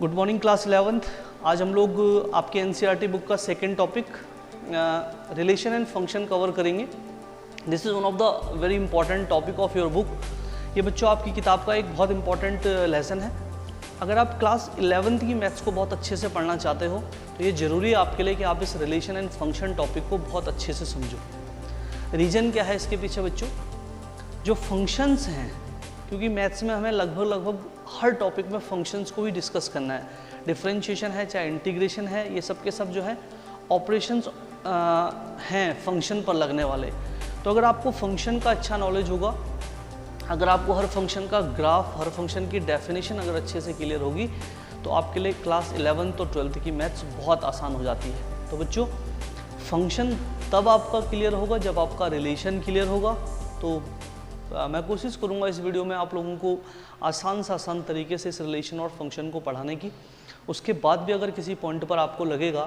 Good morning class 11th। आज हम लोग आपके एनसीईआरटी बुक का second topic relation and function cover करेंगे। This is one of the very important topic of your book. ये बच्चों आपकी किताब का एक बहुत इंपॉर्टेंट लेसन है। अगर आप क्लास 11th की मैथ्स को बहुत अच्छे से पढ़ना चाहते हो तो ये ज़रूरी है आपके लिए कि आप इस रिलेशन एंड फंक्शन टॉपिक को बहुत अच्छे से समझो। रीज़न क्या है इसके पीछे बच्चों? जो फंक्शंस हैं, क्योंकि मैथ्स में हमें लगभग हर टॉपिक में फंक्शंस को ही डिस्कस करना है। डिफरेंशिएशन है चाहे इंटीग्रेशन है, ये सब के सब जो है ऑपरेशंस हैं फंक्शन पर लगने वाले। तो अगर आपको फंक्शन का अच्छा नॉलेज होगा, अगर आपको हर फंक्शन का ग्राफ, हर फंक्शन की डेफिनेशन अगर अच्छे से क्लियर होगी तो आपके लिए क्लास 11th और 12th की मैथ्स बहुत आसान हो जाती है। तो बच्चों फंक्शन तब आपका क्लियर होगा जब आपका रिलेशन क्लियर होगा। तो मैं कोशिश करूंगा इस वीडियो में आप लोगों को आसान से आसान तरीके से इस रिलेशन और फंक्शन को पढ़ाने की। उसके बाद भी अगर किसी पॉइंट पर आपको लगेगा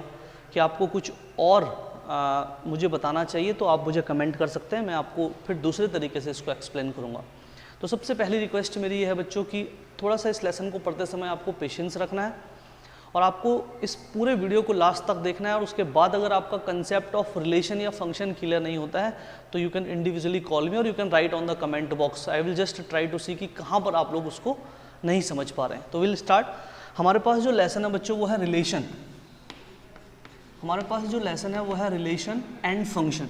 कि आपको कुछ और मुझे बताना चाहिए तो आप मुझे कमेंट कर सकते हैं, मैं आपको फिर दूसरे तरीके से इसको एक्सप्लेन करूंगा। तो सबसे पहली रिक्वेस्ट मेरी ये है बच्चों कि थोड़ा सा इस लेसन को पढ़ते समय आपको पेशेंस रखना है और आपको इस पूरे वीडियो को लास्ट तक देखना है। और उसके बाद अगर आपका कंसेप्ट ऑफ रिलेशन या फंक्शन क्लियर नहीं होता है तो you can individually call me और you can write on the comment box. I will just try to see कि कहाँ पर आप लोग उसको नहीं समझ पा रहे हैं। तो विल स्टार्ट। हमारे पास जो लेसन है बच्चों वो है रिलेशन। हमारे पास जो लेसन है वो है रिलेशन एंड फंक्शन।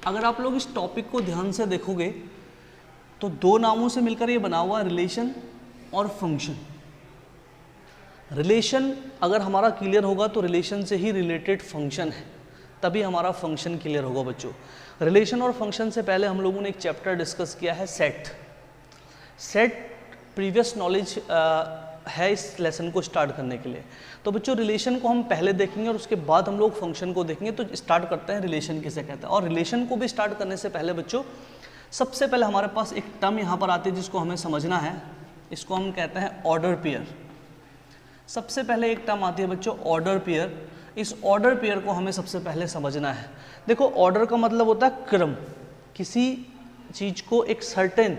अगर आप लोग इस टॉपिक को ध्यान से देखोगे तो दो नामों से मिलकर ये बना हुआ है रिलेशन और फंक्शन। रिलेशन अगर हमारा क्लियर होगा तो रिलेशन से ही रिलेटेड फंक्शन है, तभी हमारा फंक्शन क्लियर होगा बच्चों। रिलेशन और फंक्शन से पहले हम लोगों ने एक चैप्टर डिस्कस किया है सेट। सेट प्रीवियस नॉलेज है इस लेसन को स्टार्ट करने के लिए। तो बच्चों रिलेशन को हम पहले देखेंगे और उसके बाद हम लोग फंक्शन को देखेंगे। तो स्टार्ट करते हैं रिलेशन किसे कहते हैं। और रिलेशन को भी स्टार्ट करने से पहले बच्चों सबसे पहले हमारे पास एक टर्म यहाँ पर आती है जिसको हमें समझना है। इसको हम कहते हैं ऑर्डर पेयर। सबसे पहले एक टर्म आती है बच्चों ऑर्डर पेयर। इस ऑर्डर पेयर को हमें सबसे पहले समझना है। देखो ऑर्डर का मतलब होता है क्रम, किसी चीज को एक सर्टेन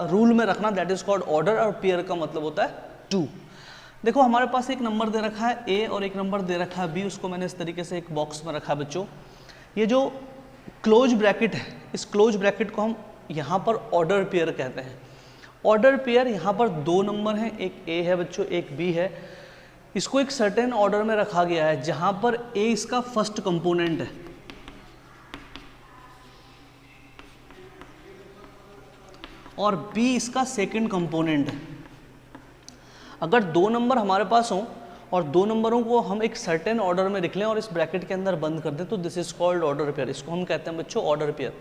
रूल में रखना, दैट इज कॉल्ड ऑर्डर। और पेयर का मतलब होता है टू। देखो हमारे पास एक नंबर दे रखा है ए और एक नंबर दे रखा है बी, उसको मैंने इस तरीके से एक बॉक्स में रखा है बच्चों। ये जो क्लोज ब्रैकेट है, इस क्लोज ब्रैकेट को हम यहाँ पर ऑर्डर पेयर कहते हैं। ऑर्डर पेयर यहाँ पर दो नंबर हैं, एक ए है बच्चों एक बी है। इसको एक सर्टेन ऑर्डर में रखा गया है जहाँ पर ए इसका फर्स्ट कंपोनेंट है और बी इसका सेकंड कंपोनेंट है। अगर दो नंबर हमारे पास हों और दो नंबरों को हम एक सर्टेन ऑर्डर में लिख लें और इस ब्रैकेट के अंदर बंद कर दें तो this is called order pair. इसको हम कहते हैं बच्चों ऑर्डर पेयर।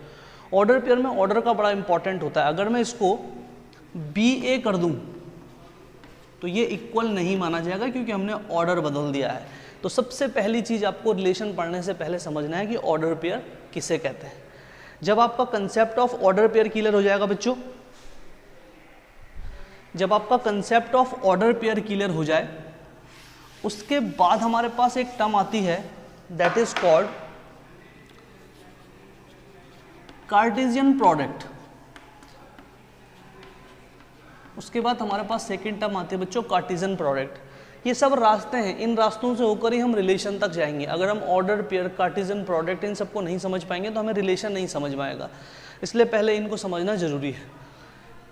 ऑर्डर पेयर में ऑर्डर का बड़ा इंपॉर्टेंट होता है। अगर मैं इसको बी ए कर दूं तो ये इक्वल नहीं माना जाएगा क्योंकि हमने ऑर्डर बदल दिया है। तो सबसे पहली चीज आपको रिलेशन पढ़ने से पहले समझना है कि ऑर्डर पेयर किसे कहते हैं। जब आपका concept of order pair clear हो जाएगा बच्चों, जब आपका concept of order pair clear हो जाए उसके बाद हमारे पास एक टर्म आती है that is called Cartesian product. उसके बाद हमारे पास सेकेंड टर्म आती है बच्चों कार्टेशियन प्रोडक्ट। ये सब रास्ते हैं, इन रास्तों से होकर ही हम रिलेशन तक जाएंगे। अगर हम order pair, Cartesian product in सबको नहीं समझ पाएंगे तो हमें रिलेशन नहीं समझ में आएगा। इसलिए पहले इनको समझना जरूरी है।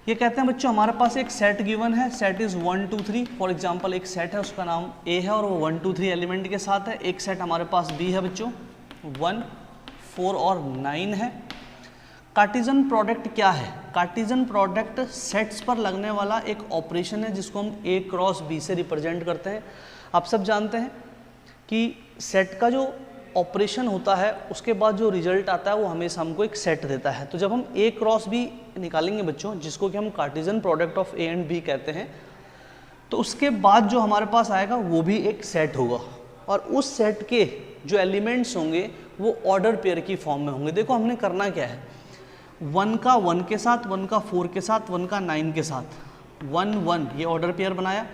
ये कहते हैं बच्चों हमारे पास एक सेट गिवन है, सेट इज 1 2 3। फॉर एग्जांपल एक सेट है, उसका नाम ए है और वो 1 2 3 एलिमेंट के साथ है। एक सेट हमारे पास बी है बच्चों 1 4 और 9 है। कार्टेशियन प्रोडक्ट क्या है? कार्टेशियन प्रोडक्ट सेट्स पर लगने वाला एक ऑपरेशन है जिसको हम ए क्रॉस बी से रिप्रेजेंट करते हैं। आप सब जानते हैं कि सेट का जो ऑपरेशन होता है उसके बाद जो रिजल्ट आता है वो हमेशा हमको एक सेट देता है। तो जब हम ए क्रॉस बी निकालेंगे बच्चों, जिसको कि हम Cartesian product of A and B कहते हैं, तो उसके बाद जो हमारे पास आएगा वो भी एक सेट होगा और उस सेट के जो एलिमेंट्स होंगे वो ऑर्डर पेयर की फॉर्म में होंगे। देखो हमने करना क्या है, 1 का 1 के साथ, 1 का 4 के साथ, 1 का 9 के साथ, 1 1 ये ऑर्डर पेयर बनाया,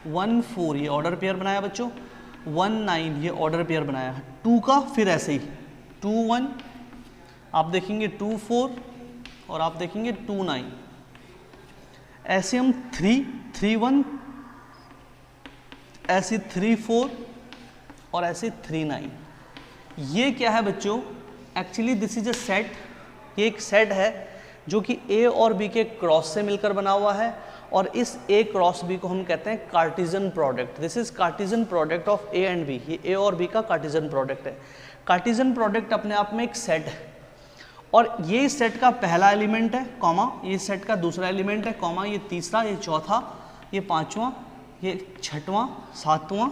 1 4 ये ऑर्डर पेयर बनाया बच्चों, 1 9 ये ऑर्डर पेयर बनाया है। 2 का फिर ऐसे ही 2 1 आप देखेंगे 2 4 और आप देखेंगे 2 9, ऐसे हम 3 3 1, ऐसे 3 4 और ऐसे 3 9। ये क्या है बच्चों? Actually this is a set. ये एक सेट है जो कि ए और बी के क्रॉस से मिलकर बना हुआ है, और इस ए क्रॉस बी को हम कहते हैं Cartesian product. This is Cartesian product of A and B. ये ए और बी का कार्टेशियन प्रोडक्ट है। कार्टेशियन प्रोडक्ट अपने आप में एक सेट है, और ये इस सेट का पहला एलिमेंट है, कॉमा, ये सेट का दूसरा एलिमेंट है, कॉमा, ये तीसरा, ये चौथा, ये पांचवा, ये छठवां, सातवां,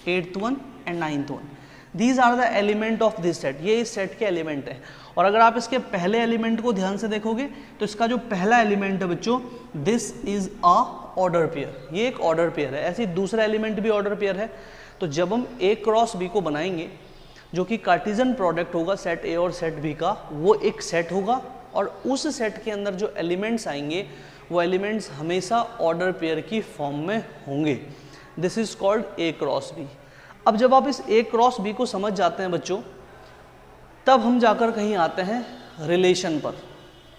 8th one and 9th one। These are the element of this set. ये इस सेट के एलिमेंट है। और अगर आप इसके पहले एलिमेंट को ध्यान से देखोगे तो इसका जो पहला एलिमेंट है बच्चों, this is a order pair. ये एक ऑर्डर पेयर है। ऐसे दूसरा एलिमेंट भी ऑर्डर पेयर है। तो जब हम ए क्रॉस बी को बनाएंगे जो कि कार्टेशियन प्रोडक्ट होगा सेट ए और सेट बी का, वो एक सेट होगा, और उस सेट के अंदर जो एलिमेंट्स आएंगे वो एलिमेंट्स हमेशा ऑर्डर पेयर की फॉर्म में होंगे। This is called A cross B. अब जब आप इस ए क्रॉस बी को समझ जाते हैं बच्चों, तब हम जाकर कहीं आते हैं रिलेशन पर।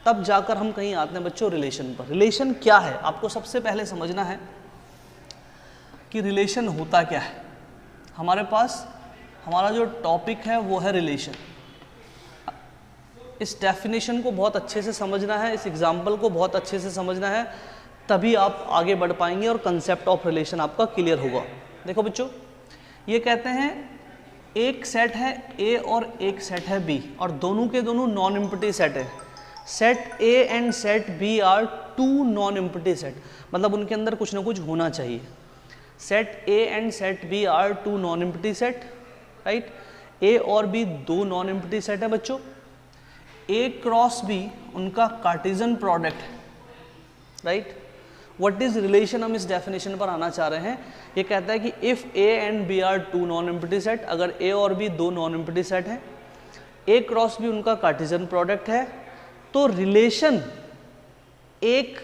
तब जाकर हम कहीं आते हैं बच्चों रिलेशन पर। रिलेशन क्या है आपको सबसे पहले समझना है कि रिलेशन होता क्या है। हमारे पास हमारा जो टॉपिक है वो है रिलेशन। इस डेफिनेशन को बहुत अच्छे से समझना है, इस एग्जाम्पल को बहुत अच्छे से समझना है, तभी आप आगे बढ़ पाएंगे और कंसेप्ट ऑफ रिलेशन आपका क्लियर होगा। देखो बच्चों, ये कहते हैं एक सेट है ए और एक सेट है बी, और दोनों के दोनों नॉन एम्प्टी सेट है। Set A and set B are 2 non empty set, मतलब उनके अंदर कुछ ना कुछ होना चाहिए। Set A and set B are 2 non empty set, right. A और बी 2 नॉन एम्प्टी सेट है बच्चों। ए क्रॉस बी उनका कार्टेशियन प्रोडक्ट है, राइट। व्हाट इज रिलेशन, हम इस डेफिनेशन पर आना चाह रहे हैं। ये कहता है कि if A and B are 2 non empty set, अगर ए और बी 2 नॉन एम्प्टी सेट हैं, ए क्रॉस बी उनका कार्टेशियन प्रोडक्ट है, तो रिलेशन एक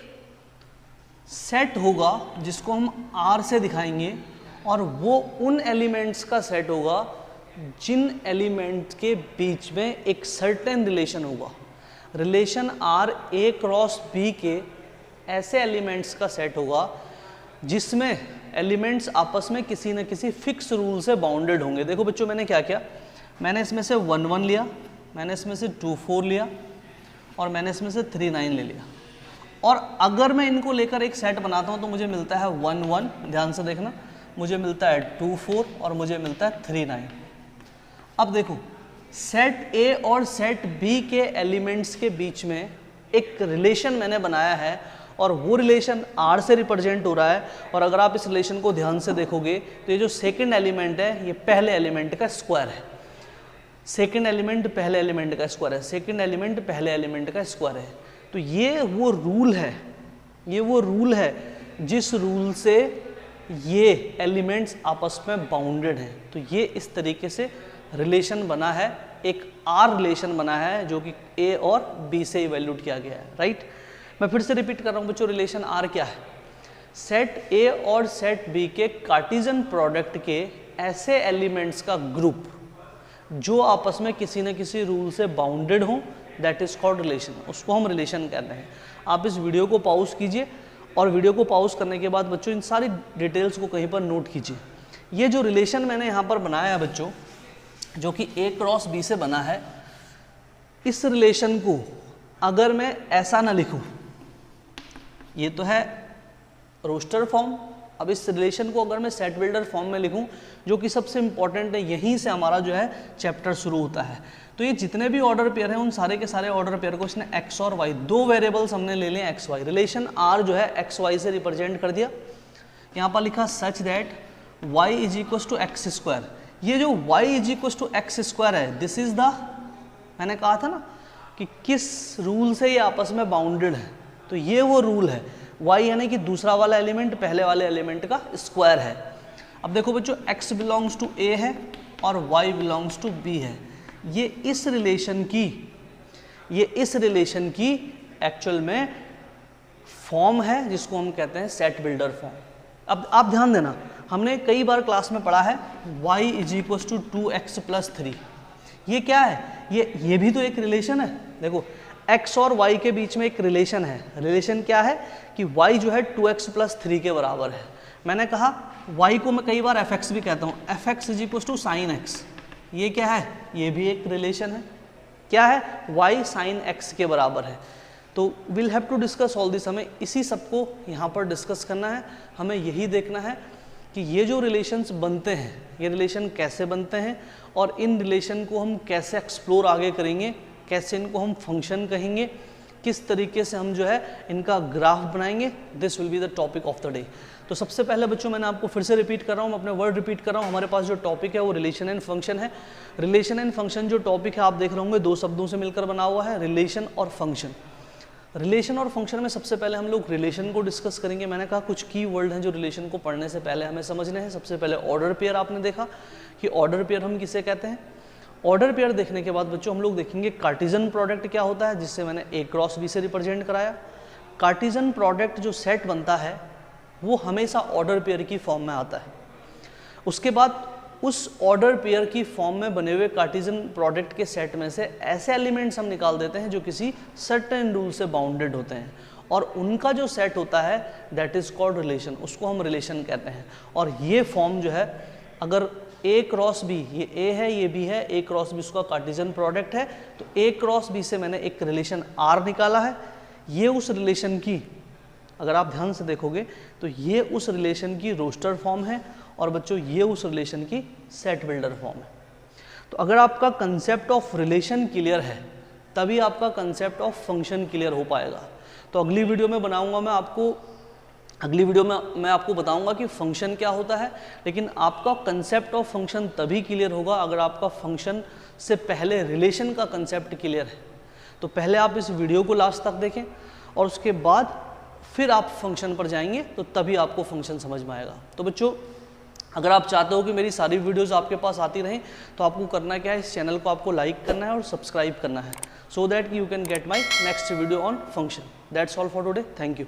सेट होगा जिसको हम आर से दिखाएंगे, और वो उन एलिमेंट्स का सेट होगा जिन एलिमेंट्स के बीच में एक सर्टेन रिलेशन होगा। Relation R A cross B के ऐसे एलिमेंट्स का सेट होगा जिसमें एलिमेंट्स आपस में किसी न किसी फिक्स रूल से बाउंडेड होंगे। देखो बच्चों, मैंने क्या किया, मैंने इसमें से 1 1 लिया, मैंने इसमें से 2 4 लिया, और मैंने इसमें से 3 9 ले लिया। और अगर मैं इनको लेकर एक सेट बनाता हूं तो मुझे मिलता है 1 1, ध्यान से देखना, मुझे मिलता है 2 4 और मुझे मिलता है 3 9। अब देखो, सेट ए और सेट बी के एलिमेंट्स के बीच में एक रिलेशन मैंने बनाया है, और वो रिलेशन आर से रिप्रेजेंट हो रहा है। और अगर आप इस रिलेशन को ध्यान से देखोगे तो ये जो सेकंड एलिमेंट है ये पहले एलिमेंट का स्क्वायर है। सेकंड एलिमेंट पहले एलिमेंट का स्क्वायर है, सेकंड एलिमेंट पहले एलिमेंट का स्क्वायर है। तो ये वो रूल है, ये वो रूल है जिस रूल से ये एलिमेंट्स आपस में बाउंडेड हैं। तो ये इस तरीके से रिलेशन बना है, एक आर रिलेशन बना है जो कि ए और बी से इवैल्यूएट किया गया है, राइट। मैं फिर से रिपीट कर रहा हूँ बच्चों, रिलेशन आर क्या है? सेट ए और सेट बी के कार्टेशियन प्रोडक्ट के ऐसे एलिमेंट्स का ग्रुप जो आपस में किसी न किसी रूल से बाउंडेड हो, दैट इज कॉल्ड रिलेशन। उसको हम रिलेशन कहते हैं। आप इस वीडियो को पॉज कीजिए, और वीडियो को पॉज करने के बाद बच्चों इन सारी डिटेल्स को कहीं पर नोट कीजिए। ये जो रिलेशन मैंने यहाँ पर बनाया है बच्चों, जो कि ए क्रॉस बी से बना है, इस रिलेशन को अगर मैं ऐसा ना लिखूं, ये तो है रोस्टर फॉर्म। अब इस रिलेशन को अगर मैं सेट बिल्डर फॉर्म में लिखूं, जो कि सबसे इंपॉर्टेंट है, यहीं से हमारा जो है चैप्टर शुरू होता है। तो ये जितने भी ऑर्डर पेयर हैं उन सारे के सारे ऑर्डर पेयर को इसने एक्स और वाई, 2 वेरिएबल्स हमने ले लिए एक्स वाई। रिलेशन आर जो है एक्स वाई से रिप्रेजेंट कर दिया। यहाँ पर लिखा such that y is equal to x square. ये जो y is equal to x square है, दिस इज द, मैंने कहा था ना कि किस रूल से ये आपस में बाउंडेड है, तो ये वो रूल है। y यानी कि दूसरा वाला एलिमेंट पहले वाले एलिमेंट का स्क्वायर है। अब देखो बच्चों, x बिलोंग्स टू a है और y बिलोंग्स टू b है। ये इस रिलेशन की एक्चुअल में फॉर्म है जिसको हम कहते हैं सेट बिल्डर फॉर्म। अब आप ध्यान देना, हमने कई बार क्लास में पढ़ा है y is equal to 2x + 3। ये क्या है? ये भी तो एक रिलेशन है। देखो x और y के बीच में एक रिलेशन है। रिलेशन क्या है कि y जो है 2x + 3 के बराबर है। मैंने कहा y को मैं कई बार fx भी कहता हूँ, fx = sin x। ये क्या है? ये भी एक रिलेशन है। क्या है? y sin x के बराबर है। तो will have to discuss all this, हमें इसी सबको यहाँ पर डिस्कस करना है। हमें यही देखना है कि ये जो रिलेशंस बनते हैं, ये रिलेशन कैसे बनते हैं और इन रिलेशन को हम कैसे एक्सप्लोर आगे करेंगे, कैसे इनको हम फंक्शन कहेंगे, किस तरीके से हम जो है इनका ग्राफ बनाएंगे। This will be the topic of the day. तो सबसे पहले बच्चों, मैंने आपको फिर से रिपीट कर रहा हूँ, मैं अपने वर्ड रिपीट कर रहा हूँ। हमारे पास जो टॉपिक है वो रिलेशन एंड फंक्शन है। रिलेशन एंड फंक्शन जो टॉपिक है आप देख रहे होंगे 2 शब्दों से मिलकर बना हुआ है, रिलेशन और फंक्शन। रिलेशन और फंक्शन में सबसे पहले हम लोग रिलेशन को डिस्कस करेंगे। मैंने कहा कुछ की वर्ड हैं जो रिलेशन को पढ़ने से पहले हमें समझने हैं। सबसे पहले ऑर्डर पेयर आपने देखा कि ऑर्डर पेयर हम किसे कहते हैं। ऑर्डर पेयर देखने के बाद बच्चों हम लोग देखेंगे कार्टेशियन प्रोडक्ट क्या होता है, जिससे मैंने A क्रॉस B से रिप्रेजेंट कराया। कार्टेशियन प्रोडक्ट जो सेट बनता है वो हमेशा ऑर्डर पेयर की फॉर्म में आता है। उसके बाद उस ऑर्डर पेयर की फॉर्म में बने हुए कार्टेशियन प्रोडक्ट के सेट में से ऐसे एलिमेंट्स हम निकाल देते हैं जो किसी सर्टेन रूल से बाउंडेड होते हैं और उनका जो सेट होता है दैट इज कॉल्ड रिलेशन, उसको हम रिलेशन कहते हैं। और ये फॉर्म जो है, अगर A क्रॉस B, ये A है ये B है, A क्रॉस B उसका कार्टेशियन प्रोडक्ट है, तो A क्रॉस B से मैंने एक रिलेशन R निकाला है। ये उस रिलेशन की, अगर आप ध्यान से देखोगे तो ये उस रिलेशन की रोस्टर फॉर्म है और बच्चों ये उस रिलेशन की सेट बिल्डर फॉर्म है। तो अगर आपका कंसेप्ट ऑफ रिलेशन क्लियर है तभी आपका कंसेप्ट ऑफ फंक्शन क्लियर हो पाएगा। तो अगली वीडियो में मैं आपको बताऊंगा कि फंक्शन क्या होता है, लेकिन आपका कंसेप्ट ऑफ फंक्शन तभी क्लियर होगा अगर आपका फंक्शन से पहले रिलेशन का कंसेप्ट क्लियर है। तो पहले आप इस वीडियो को लास्ट तक देखें और उसके बाद फिर आप फंक्शन पर जाएंगे, तो तभी आपको फंक्शन समझ में आएगा। तो बच्चों, अगर आप चाहते हो कि मेरी सारी वीडियोस आपके पास आती रहें तो आपको करना क्या है, इस चैनल को आपको लाइक करना है और सब्सक्राइब करना है, so that you can get my next video on function. That's all for today, thank you.